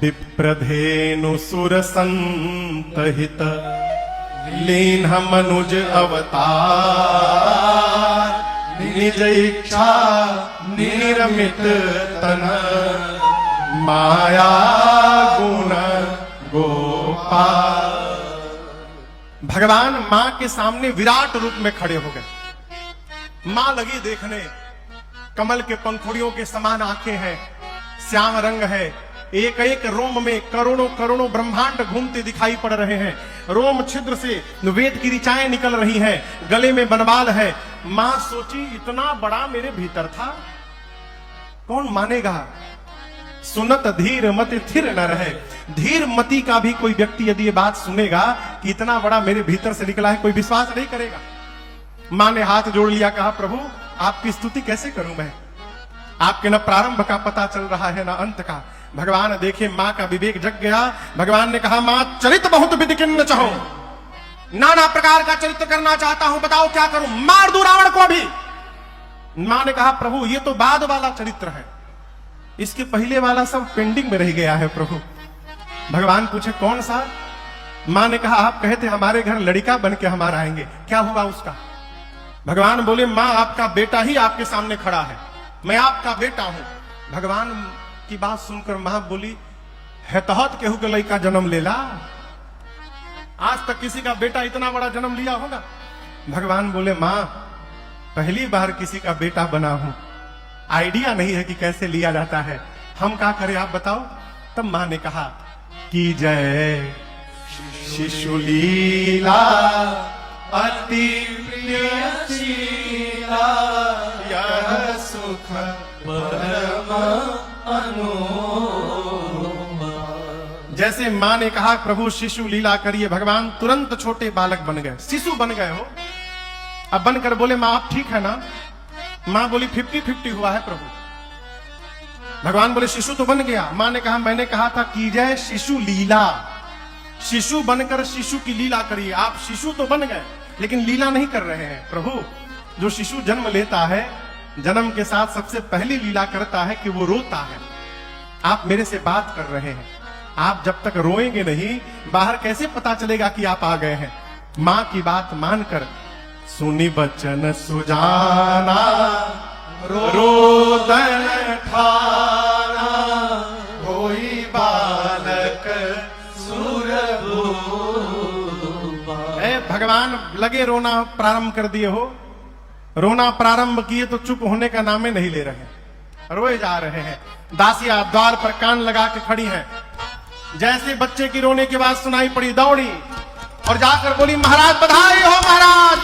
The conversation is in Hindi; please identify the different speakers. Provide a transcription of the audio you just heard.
Speaker 1: विप्रधेनु सुर संतहित लीन मनुज अवतार निज इच्छा निर्मित तन माया गुण गोपाल। भगवान मां के सामने विराट रूप में खड़े हो गए। मां लगी देखने, कमल के पंखुड़ियों के समान आंखें हैं, श्याम रंग है, एक एक रोम में करोड़ों करोड़ों ब्रह्मांड घूमते दिखाई पड़ रहे हैं। रोम छिद्र से वेद की ऋचाएं निकल रही हैं, गले में बनवाल है। मां सोची इतना बड़ा मेरे भीतर था, कौन मानेगा। सुनत धीर मति थिर न रहे। धीर मति का भी कोई व्यक्ति यदि ये बात सुनेगा कि इतना बड़ा मेरे भीतर से निकला है, कोई विश्वास नहीं करेगा। मां ने हाथ जोड़ लिया, कहा प्रभु आपकी स्तुति कैसे करूं मैं, आपके न प्रारंभ का पता चल रहा है न अंत का। भगवान देखे मां का विवेक जग गया। भगवान ने कहा मां चरित बहुत विधि किन्न चाहो, नाना प्रकार का चरित्र करना चाहता हूं, बताओ क्या करूं, मार दूं रावण को भी। मां ने कहा प्रभु ये तो बाद वाला चरित्र है, इसके पहले वाला सब पेंडिंग में रह गया है प्रभु। भगवान पूछे कौन सा। मां ने कहा आप कहे थे हमारे घर लड़का बन के हमारा आएंगे, क्या हुआ उसका। भगवान बोले मां आपका बेटा ही आपके सामने खड़ा है, मैं आपका बेटा हूं। भगवान की बात सुनकर मां बोली है तहत केहू के लड़का जन्म लेला, आज तक किसी का बेटा इतना बड़ा जन्म लिया होगा। भगवान बोले मां पहली बार किसी का बेटा बना हूं, आइडिया नहीं है कि कैसे लिया जाता है, हम क्या करें आप बताओ। तब मां ने कहा कि जय शिशु लीला अति प्रियशीला यह सुख परम अनुपमा। जैसे मां ने कहा प्रभु शिशु लीला करिए, भगवान तुरंत छोटे बालक बन गए, शिशु बन गए हो। अब बनकर बोले मां आप ठीक है ना। मां बोली 50-50 हुआ है प्रभु। भगवान बोले शिशु तो बन गया। मां ने कहा मैंने कहा था की जय शिशु लीला, शिशु बनकर शिशु की लीला करिए। आप शिशु तो बन गए लेकिन लीला नहीं कर रहे हैं प्रभु। जो शिशु जन्म लेता है, जन्म के साथ सबसे पहली लीला करता है कि वो रोता है। आप मेरे से बात कर रहे हैं, आप जब तक रोएंगे नहीं बाहर कैसे पता चलेगा कि आप आ गए हैं। मां की बात मानकर सुनी बचन सुजाना रोदन ठाना होई बालक सुरभूपा। भगवान लगे रोना प्रारंभ कर दिए हो। रोना प्रारंभ किए तो चुप होने का नामे नहीं ले रहे, रोए जा रहे हैं। दासिया द्वार पर कान लगा के खड़ी है। जैसे बच्चे की रोने की बात सुनाई पड़ी, दौड़ी और जाकर बोली महाराज बधाई हो महाराज,